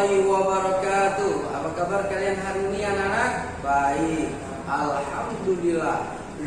warahmatullahi wabarakatuh. Apa kabar kalian hari ini anak-anak? Baik, alhamdulillah,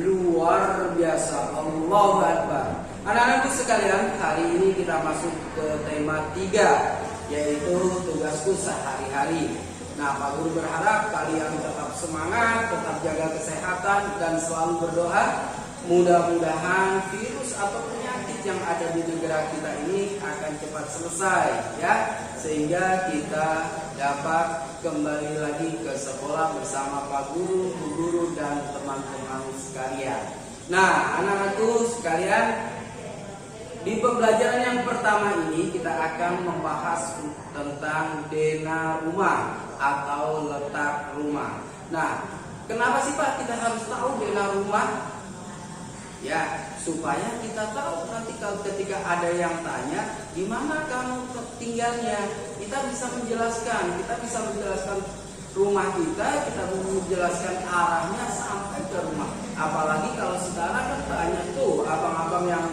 luar biasa, Allahu Akbar. Anak-anakku sekalian, hari ini kita masuk ke tema 3, yaitu tugasku sehari-hari. Nah, Pak Guru berharap kalian tetap semangat, tetap jaga kesehatan, dan selalu berdoa. Mudah-mudahan virus atau penyakit yang ada di negara kita ini akan cepat selesai, ya, sehingga kita dapat kembali lagi ke sekolah bersama Pak Guru, Bu Guru, dan teman-teman sekalian. Nah, anak-anakku sekalian, di pembelajaran yang pertama ini kita akan membahas tentang dena rumah atau letak rumah. Nah, kenapa sih Pak kita harus tahu dena rumah? Ya, supaya kita tahu nanti kalau ketika ada yang tanya, di mana kamu tinggalnya, kita bisa menjelaskan rumah kita menjelaskan arahnya sampai ke rumah. Apalagi kalau sekarang kan banyak tuh abang-abang yang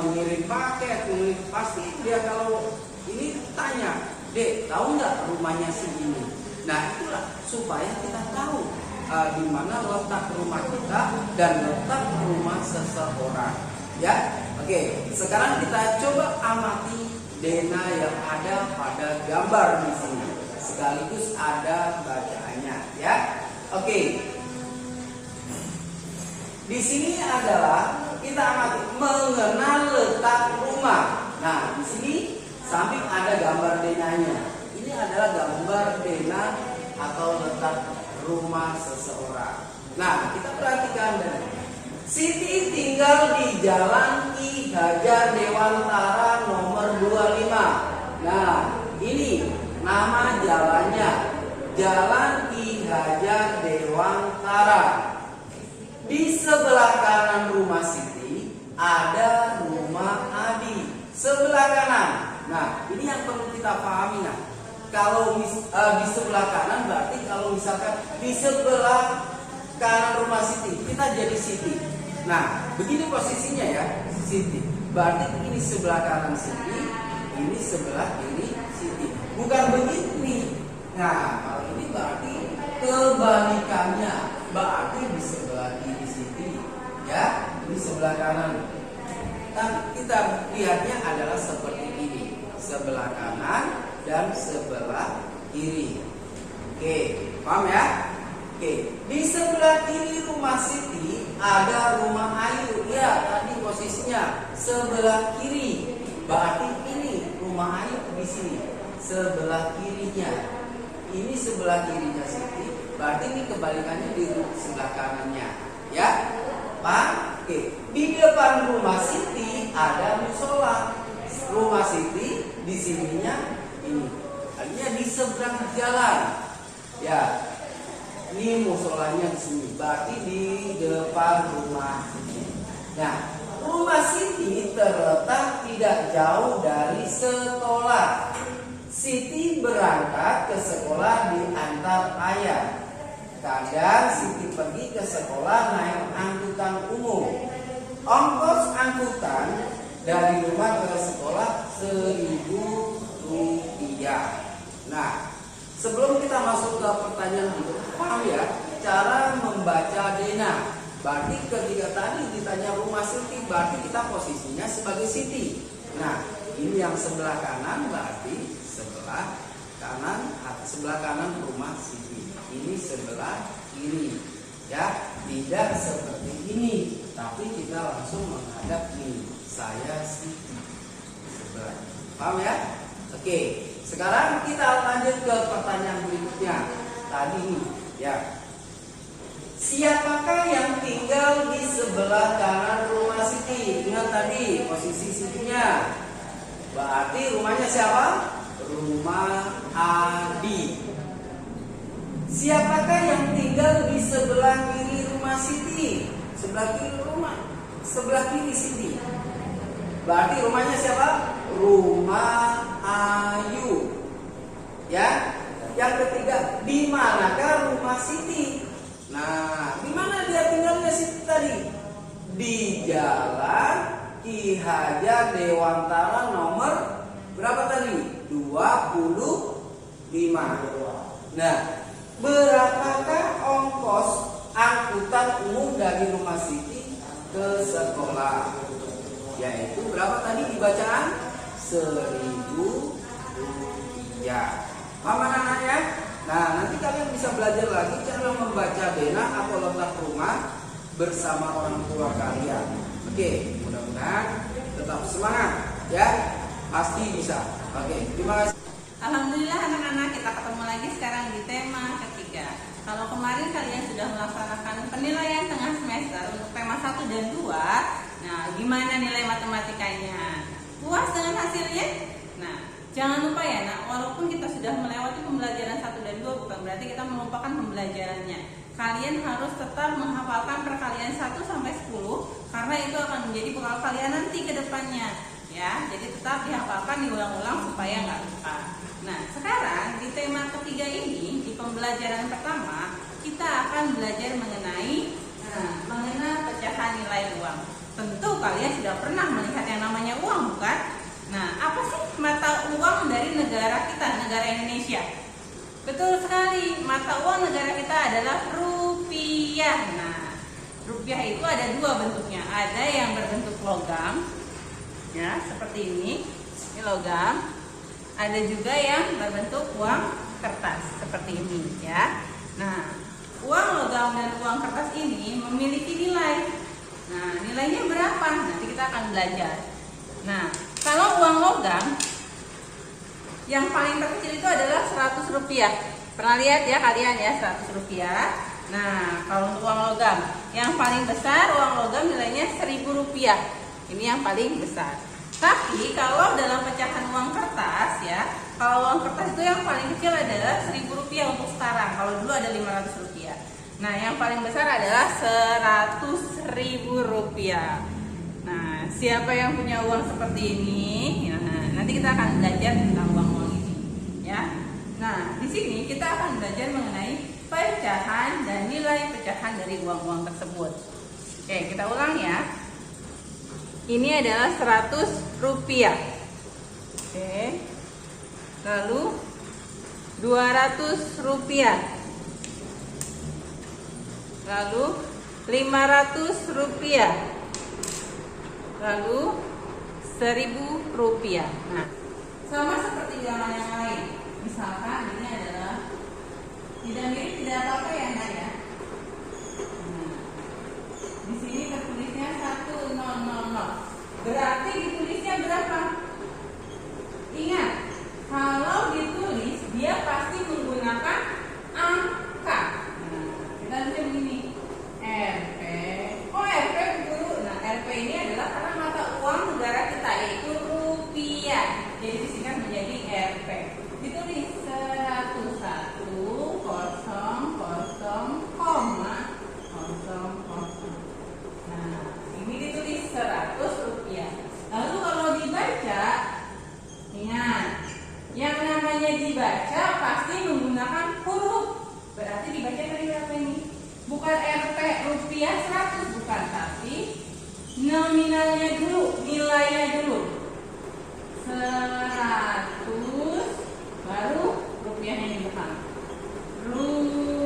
mengirim paket, pasti dia kalau ini tanya, Dek, tahu nggak rumahnya segini? Nah, itulah supaya kita tahu di mana letak rumah kita dan letak rumah seseorang. Ya, oke. Sekarang kita coba amati dena yang ada pada gambar di sini. Sekaligus ada bacaannya, ya. Oke. Di sini adalah kita amati mengenal letak rumah. Nah, di sini samping ada gambar denanya. Ini adalah gambar dena atau letak rumah seseorang. Nah, kita perhatikan dan Siti tinggal di Jalan Ki Hajar Dewantara nomor 25. Nah, ini nama jalannya, Jalan Ki Hajar Dewantara. Di sebelah kanan rumah Siti ada rumah Adi. Sebelah kanan. Nah, ini yang perlu kita pahami. Nah, kalau di sebelah kanan berarti kalau misalkan di sebelah kanan rumah Siti, kita jadi Siti. Nah, begini posisinya ya, Siti. Berarti ini sebelah kanan Siti, ini sebelah kiri Siti. Bukan begini. Nah, kalau ini berarti kebalikannya. Berarti di sebelah kiri Siti, ya, di sebelah kanan. Dan kita lihatnya adalah seperti ini, sebelah kanan dan sebelah kiri. Oke, paham ya? Oke, di sebelah kiri rumah Siti ada rumah Ayu. Ya, tadi posisinya sebelah kiri. Berarti ini rumah Ayu di sini, sebelah kirinya. Ini sebelah kirinya Siti. Berarti ini kebalikannya di sebelah kanannya. Ya, paham? Oke, di depan rumah Siti ada musola. Rumah Siti di sininya ini, artinya di seberang jalan, ya. Ini musolanya di sini, berarti di depan rumah Siti. Nah, rumah Siti terletak tidak jauh dari sekolah. Siti berangkat ke sekolah diantar ayah. Kadang Siti pergi ke sekolah naik angkutan umum. Ongkos angkutan dari rumah ke sekolah 1.000 rupiah. Nah, sebelum kita masuk ke pertanyaan itu, paham ya cara membaca dena. Berarti ketika tadi ditanya rumah Siti, berarti kita posisinya sebagai Siti. Nah, ini yang sebelah kanan berarti sebelah kanan rumah Siti. Ini sebelah kiri, ya, tidak seperti ini, tapi kita langsung menghadap ini. Saya Siti sebelah. Paham ya? Oke, sekarang kita lanjut ke pertanyaan berikutnya. Tadi nih, ya. Siapakah yang tinggal di sebelah kanan rumah Siti? Ingat tadi posisi Sitinya. Berarti rumahnya siapa? Rumah Adi. Siapakah yang tinggal di sebelah kiri rumah Siti? Sebelah kiri Siti. Berarti rumahnya siapa? Rumah Ayu. Ya. Yang ketiga, di manakah rumah Siti? Nah, di mana dia tinggalnya Siti tadi? Di Jalan Ki Hajar Dewantara nomor berapa tadi? 25. Nah, berapakah ongkos angkutan umum dari rumah Siti ke sekolah? Yaitu berapa tadi dibacaan? 1.000 rupiah. Paham anak-anak ya? Nah, nanti kalian bisa belajar lagi cara membaca denah atau letak rumah bersama orang tua kalian. Oke, mudah-mudahan tetap semangat ya. Pasti bisa. Oke, terima kasih. Alhamdulillah anak-anak, kita ketemu lagi sekarang di tema ketiga. Kalau kemarin kalian sudah melaksanakan penilaian tengah semester untuk tema 1 dan 2, nah gimana nilai matematikanya? Puas dengan hasilnya? Nah, jangan lupa ya nak, walaupun kita sudah melewati pembelajaran 1 dan 2 bukan berarti kita melupakan pembelajarannya. Kalian harus tetap menghafalkan perkalian 1 sampai 10 karena itu akan menjadi bekal kalian nanti ke depannya. Ya, jadi tetap dihafalkan, diulang-ulang supaya nggak lupa. Nah, sekarang di tema ketiga ini, di pembelajaran pertama, kita akan belajar mengenai pecahan nilai uang. Tentu kalian sudah pernah melihat yang namanya uang, bukan? Nah, apa sih mata uang dari negara kita, negara Indonesia? Betul sekali, mata uang negara kita adalah rupiah. Nah, rupiah itu ada dua bentuknya. Ada yang berbentuk logam, ya, seperti ini logam. Ada juga yang berbentuk uang kertas, seperti ini, ya. Nah, uang logam dan uang kertas ini memiliki nilai. Nah, nilainya berapa? Nanti kita akan belajar. Nah, kalau uang logam yang paling terkecil itu adalah 100 rupiah. Pernah lihat ya kalian ya, 100 rupiah. Nah, kalau uang logam yang paling besar, uang logam nilainya 1.000 rupiah. Ini yang paling besar. Tapi kalau dalam pecahan uang kertas ya, kalau uang kertas itu yang paling kecil adalah 1.000 rupiah untuk sekarang. Kalau dulu ada 500 rupiah. Nah, yang paling besar adalah 100.000 rupiah. Nah, siapa yang punya uang seperti ini? Nah, nanti kita akan belajar tentang uang-uang ini, ya. Nah, di sini kita akan belajar mengenai pecahan dan nilai pecahan dari uang-uang tersebut. Oke, kita ulang ya. Ini adalah 100 rupiah. Oke. Lalu 200 rupiah. Lalu 500 rupiah. Lalu 1.000 rupiah. Nah, sama seperti zaman yang lain. Misalkan ini adalah tidak mirip, tidak apa-apa ya nak ya. Di sini tertulisnya 1000. Berarti ditulisnya berapa? Ingat, kalau ditulis dia pasti menggunakan angka. Nah, kita lihat begini. Rp. Oh, Rp dulu. Nah, Rp ini adalah karena mata uang negara kita yaitu rupiah. Jadi disingkat menjadi Rp. Ditulis 1100,00. Nah, ini ditulis 100 rupiah. Lalu kalau dibaca, ingat, yang namanya dibaca pasti menggunakan huruf. Berarti dibaca dari berapa ini? Bukan Rp rupiah 100, bukan, tapi nominalnya dulu, nilainya dulu. 100, baru rupiahnya di belakang. Rupiah.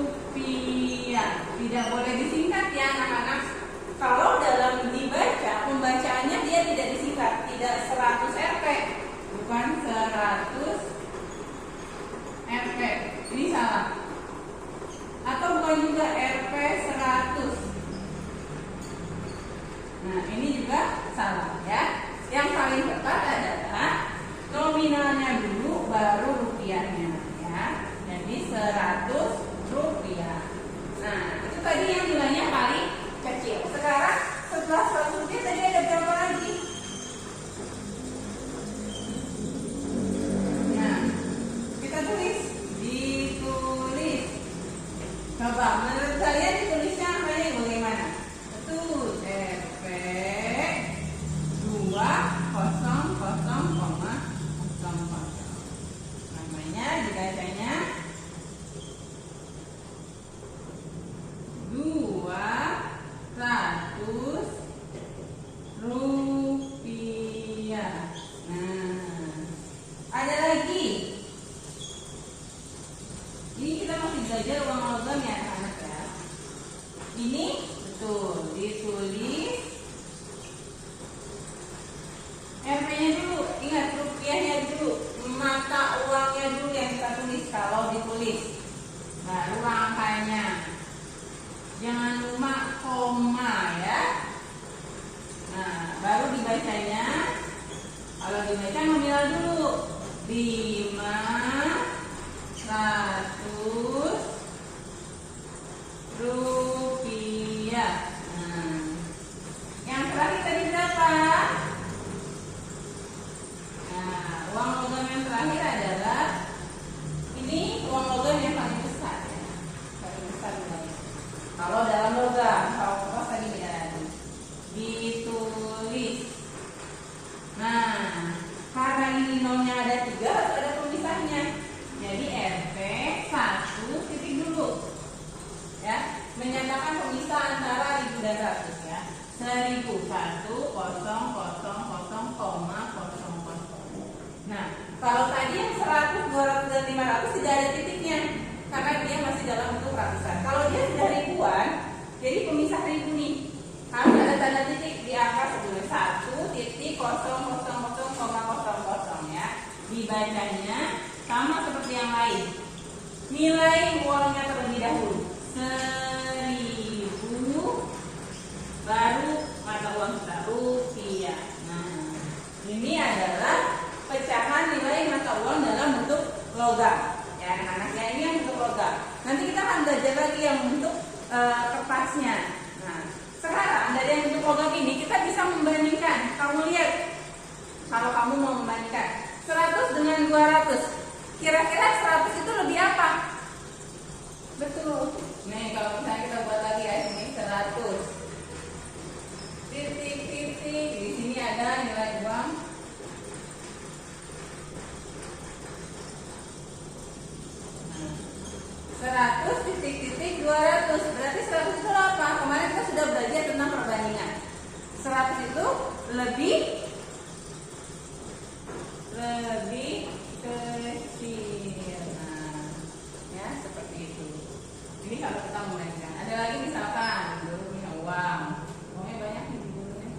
Tidak boleh disingkat ya anak-anak. Kalau dalam dibaca, pembacaannya dia tidak disingkat, tidak 100 Rp, bukan 100 Rp. Ini salah. Atau bukan juga Rp 100. Nah, ini juga salah ya. Yang paling tepat adalah nominalnya dulu baru rupiahnya ya. Jadi 100 rupiah. Nah, itu tadi yang nilainya paling kecil. Sekarang setelah 100 rupiah tadi ada berapa lagi? Nah, kita tulis. Ditulis. Coba, menurut kalian ditulisnya angkanya bagaimana? Betul, Rp 200,00. Namanya dibacanya 200,000. dibacanya? Kalau dibaca nominal dulu. 500 rupiah. Nah, yang terakhir tadi berapa? Nah, uang logam yang terakhir adalah ini uang logam yang paling besar ya. Paling besar nilainya. Kalau dalam logam, kalau kertas tadi beda lagi. Ditulis. Nah, karena ini nolnya ada 3, harus ada pemisahnya. Jadi RP 1 titik dulu. Ya, menyatakan pemisah antara 1000 dan 100 ya. 1001,000,00. Nah, kalau tadi yang 100, 200 dan 500 tidak ada titiknya karena dia masih dalam bentuk ratusan. Kalau dia sudah ribuan, jadi pemisah ribu nih. Harus ada tanda titik di angka sebelumnya 1,000,00 ya. Dibacanya sama seperti yang lain. Nilai uangnya terlebih dahulu 1000, baru mata uang kita rupiah. Nah, ini adalah pecahan nilai mata uang dalam bentuk logam. Ya anak-anak, ya ini yang bentuk logam. Nanti kita akan belajar lagi yang bentuk kertasnya. Nah, sekarang dari yang bentuk logam ini kita bisa membandingkan. Kamu lihat, kalau kamu mau membandingkan 100 dengan 200, kira-kira 100 itu lebih apa? Betul. Nih kalau misalnya kita buat lagi ya, ini 100. Titik-titik, di sini ada nilai uang. Nah, 100 titik-titik 200. Berarti 100 itu apa? Kemarin kita sudah belajar tentang perbandingan. 100 itu lebih kecil. Nah, ya seperti itu. Ini kalau kita membandingkan. Ada lagi misalkan dulu punya uang. Uangnya banyak nih dulunya.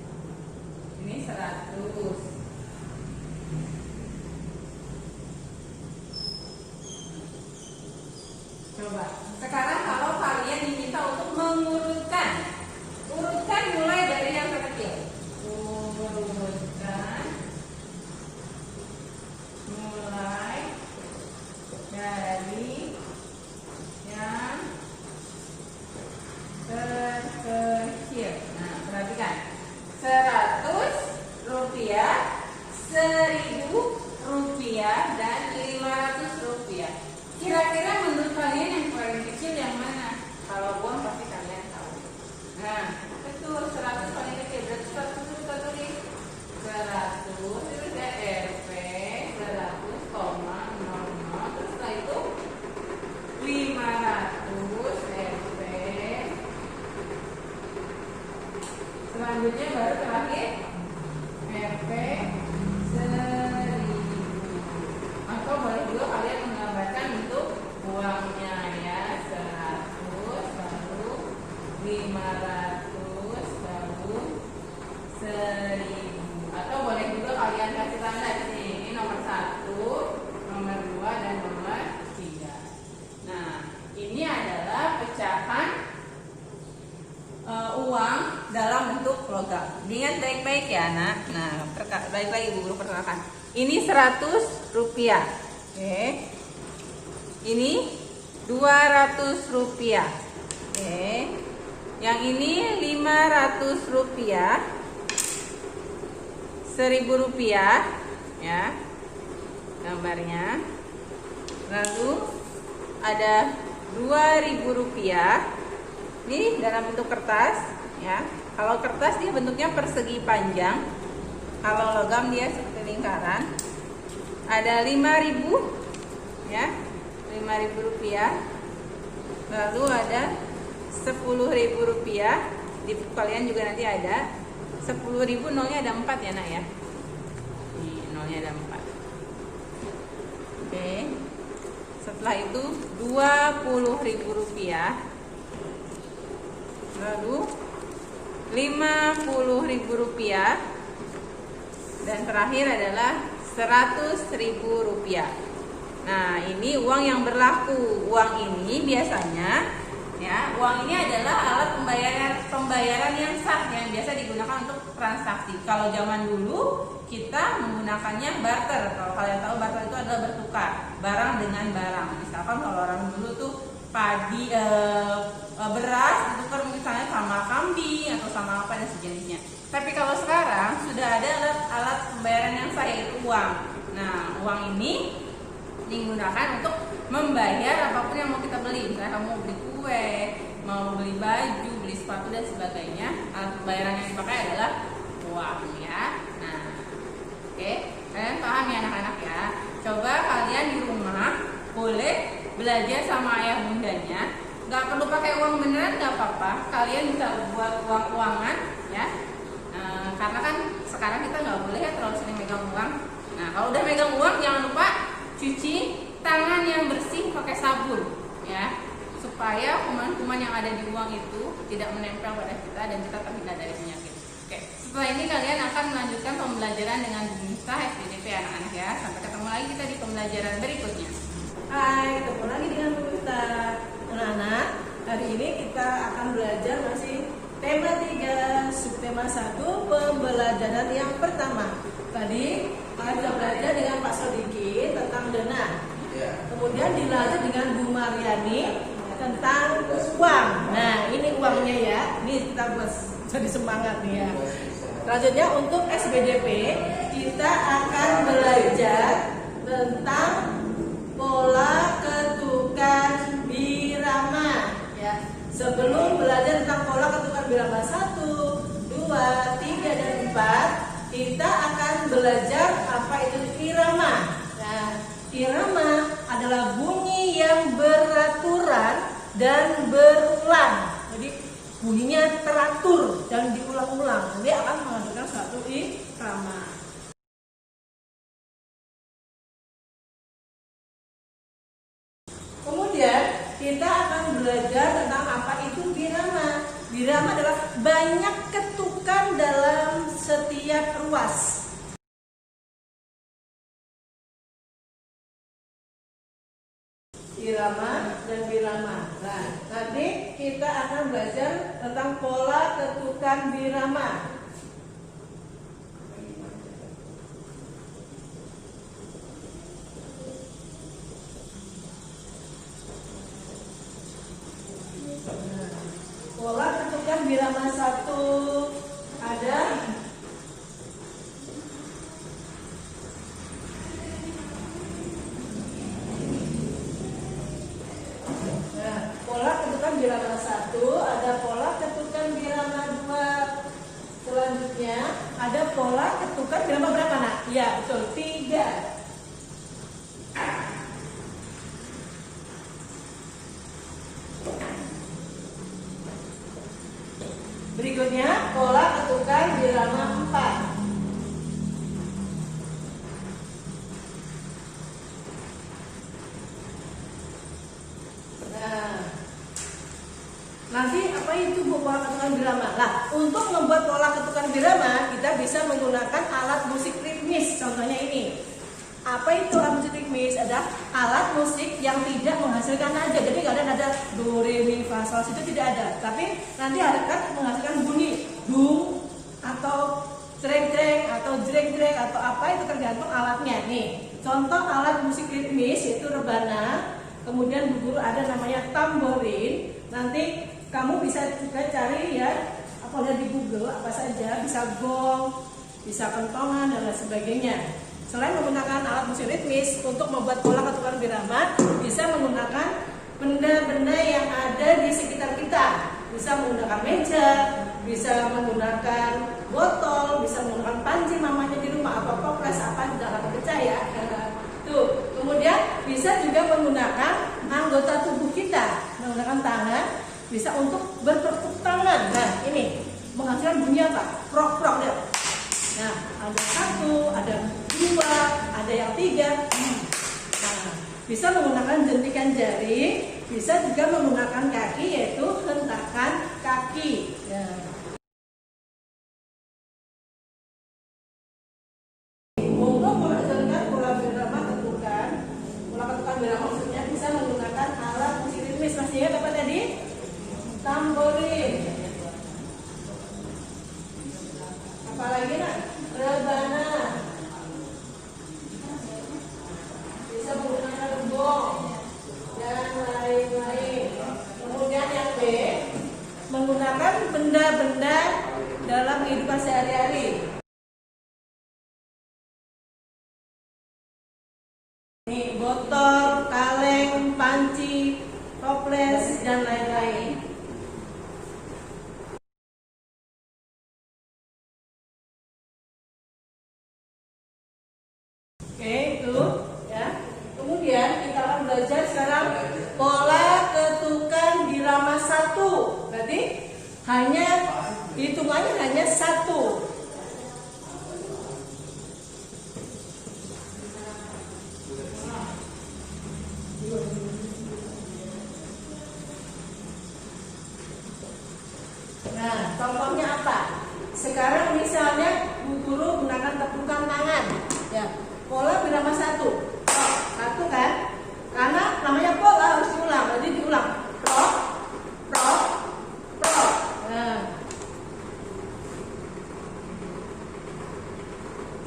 Ini 100. Coba. Sekarang kalau kalian diminta untuk mengurutkan. Urutkan mulai dari yang terkecil. Urutkan mulai dari yang terkecil. Nah, perhatikan. 100 rupiah, 1000 rupiah, dan 500 rupiah. Kira-kira menurut kalian yang paling kecil yang mana? Kalau uang pasti kalian tahu. Nah, betul, 100 paling kecil. Berarti 100 itu kita tulis 100 itu ya RP 100,00. Terus setelah itu 500 RP. Selanjutnya baru terakhir RP 1000. Atau boleh juga kalian menggambarkan bentuk uangnya ya, 100 baru 500 baru 1000. Atau boleh juga kalian kasih tanda di sini. Ini nomor 1, nomor 2, dan nomor 3. Nah, ini adalah pecahan uang dalam bentuk logam. Ingat baik-baik ya, anak. Nah, baik-baik Ibu Guru perkenalkan. Ini 100 rupiah. Oke. Ini 200 rupiah. Oke. Yang ini 500 rupiah. 1000 rupiah. Ya. Gambarnya. Lalu ada 2000 rupiah. Ini dalam bentuk kertas. Ya. Kalau kertas dia bentuknya persegi panjang. Kalau logam dia seperti lingkaran. Ada 5.000, ya, 5.000 rupiah. Lalu ada 10.000 rupiah. Di buku kalian juga nanti ada 10.000, nolnya ada 4 ya nak ya. Nih, nolnya ada 4. Oke. Setelah itu 20.000 rupiah. Lalu 50.000 rupiah. Dan terakhir adalah 100.000 rupiah. Nah, ini uang yang berlaku. Uang ini biasanya Ya, uang ini adalah alat pembayaran yang sah yang biasa digunakan untuk transaksi. Kalau zaman dulu kita menggunakannya barter. Kalau kalian tahu barter itu adalah bertukar barang dengan barang. Misalkan kalau orang dulu tuh padi beras ditukar misalnya sama kambing atau sama apa dan sejenisnya. Tapi kalau sekarang sudah ada alat pembayaran yang sah yaitu uang. Nah, uang ini digunakan untuk membayar apapun yang mau kita beli. Misalnya kamu mau beli kue, mau beli baju, beli sepatu dan sebagainya. Alat pembayaran yang dipakai adalah uang ya. Nah, oke, kalian paham ya anak-anak ya. Coba kalian di rumah boleh belajar sama ayah bundanya. Gak perlu pakai uang beneran, gak apa-apa. Kalian bisa buat uang-uangan ya. Karena kan sekarang kita nggak boleh ya terlalu sering megang uang. Nah, kalau udah megang uang jangan lupa cuci tangan yang bersih pakai sabun ya, supaya kuman-kuman yang ada di uang itu tidak menempel pada kita dan kita terhindar dari penyakit. Oke, setelah ini kalian akan melanjutkan pembelajaran dengan Bu Nisa SPDP anak-anak ya. Sampai ketemu lagi kita di pembelajaran berikutnya. Hai, ketemu lagi dengan Bu Nisa. Anak-anak, hari ini kita akan belajar masih tema 3, subtema 1, pembelajaran yang pertama. Tadi kita sudah belajar dengan Pak Sodikin tentang dana. Kemudian dilanjut dengan Bu Mariani tentang uang. Nah, ini uangnya ya. Ini kita jadi semangat nih ya. Selanjutnya untuk SBDP kita akan belajar tentang pola ketukan birama ya. Sebelum belajar tentang pola ketukan birama 1, 2, 3 dan 4, kita akan belajar apa itu irama. Nah, irama adalah bunyi yang beraturan dan berulang. Jadi bunyinya teratur dan diulang-ulang. Nanti akan menghasilkan suatu irama. Kemudian kita akan belajar tentang apa itu birama. Birama adalah banyak ketukan dalam setiap ruas. Irama dan birama. Nah, nanti kita akan belajar tentang pola ketukan birama. Pola ketukan birama 1 ada pola ketukan birama 1, ada pola ketukan birama 2. Selanjutnya ada pola ketukan birama berapa nak? Ya betul, 3. Berikutnya pola ketukan birama 4. Nanti apa itu pola ketukan birama? Nah, untuk membuat pola ketukan birama kita bisa menggunakan alat musik ritmis. Contohnya ini. Apa itu alat musik ritmis? Ada alat musik yang tidak menghasilkan nada. Jadi nggak ada nada do, re, mi, fa, sol, itu tidak ada. Tapi nanti akan menghasilkan bunyi dung atau cereng-cereng atau jreng-jreng atau apa itu tergantung alatnya. Nih, contoh alat musik ritmis yaitu rebana. Kemudian bu guru ada namanya tamborin. Nanti kamu bisa juga cari ya, apa lihat di Google apa saja, bisa gong, bisa kentongan dan lain sebagainya. Selain menggunakan alat musik ritmis untuk membuat pola ketukan birama, bisa menggunakan benda-benda yang ada di sekitar kita. Bisa menggunakan meja, bisa menggunakan botol, bisa menggunakan panci mamanya di rumah, apa toples apa juga akan pecah ya. Tuh, kemudian bisa juga menggunakan anggota tubuh kita, menggunakan tangan, bisa untuk bertepuk tangan. Nah, ini menghasilkan bunyi apa? Prok-prok ya. Nah, ada 1, ada 2, ada yang 3. Nah, bisa menggunakan jentikan jari, bisa juga menggunakan kaki yaitu hentakan kaki. Ya. Untuk menghasilkan pola birama ketukan birama maksudnya bisa menggunakan alat musik ritmis. Masih ingat apa tadi? motor, kaleng, panci, toples, dan lain-lain. Oke, itu ya. Kemudian kita akan belajar sekarang pola ketukan birama 1. Berarti hanya hitungannya hanya 1. Nah, contohnya apa? Sekarang misalnya Bu Guru gunakan tepukan tangan. Ya, pola birama 1. Satu kan? Karena namanya pola harus diulang. Jadi diulang. Prok, prok, prok. Nah.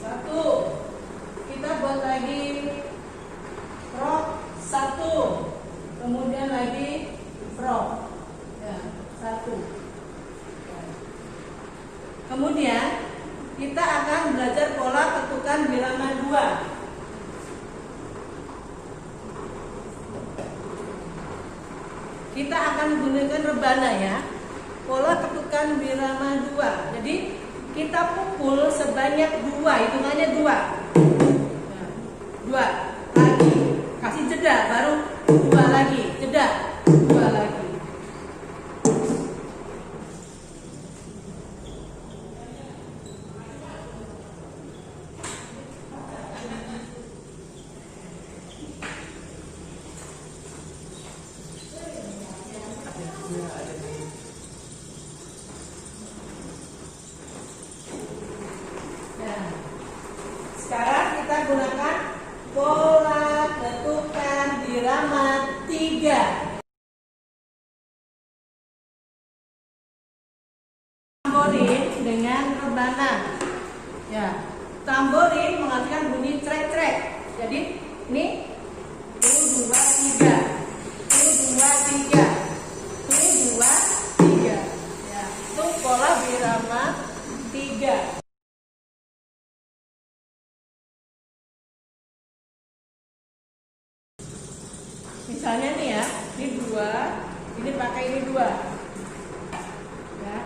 Satu. Kita buat lagi prok 1. Kemudian lagi prok. Ya, 1. Kemudian kita akan belajar pola ketukan birama 2. Kita akan menggunakan rebana ya. Pola ketukan birama 2. Jadi kita pukul sebanyak 2, hitungannya 2. Nah, 2 lagi. Kasih jeda baru 2 lagi. Jeda 2 lagi. Nah, sekarang kita gunakan pola ketukan birama 3. Tamborin dengan rebana. Ya, tamborin menghasilkan bunyi trek-trek. Jadi ini 1 2 3. 1 2 3. 1 2 3. Ya, itu pola birama 3. Misalnya nih ya, ini 2, ini pakai ini 2. Ya.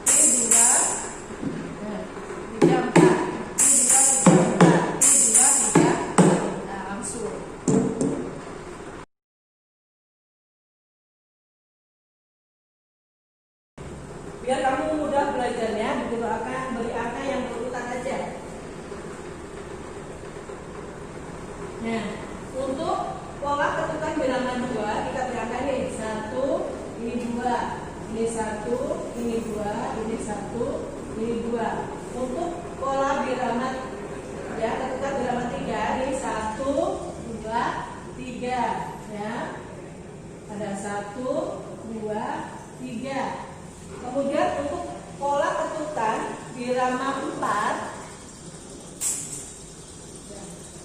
Ini 2. Nah, 3 4. Ini 2 3 4. Ini 2 3. Nah, langsung. Biar kamu mudah belajarnya, Guru akan beri angka yang berurutan aja. Nah, untuk pola ketukan birama 2 kita beri angka ini 1, ini 2, ini 1, ini 2, ini 1, ini 2. Untuk pola birama ya ketukan birama 3 ini 1, 2, 3 ya. Ada 1, 2, 3. Kemudian untuk pola ketukan birama 4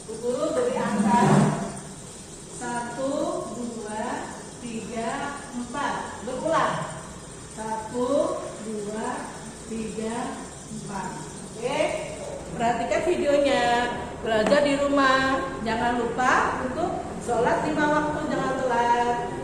Guru beri angka 1, 2, 3, 4. Berulang. 1, 2, 3, 4. Oke. Perhatikan videonya. Belajar di rumah. Jangan lupa untuk sholat 5 waktu, jangan telat.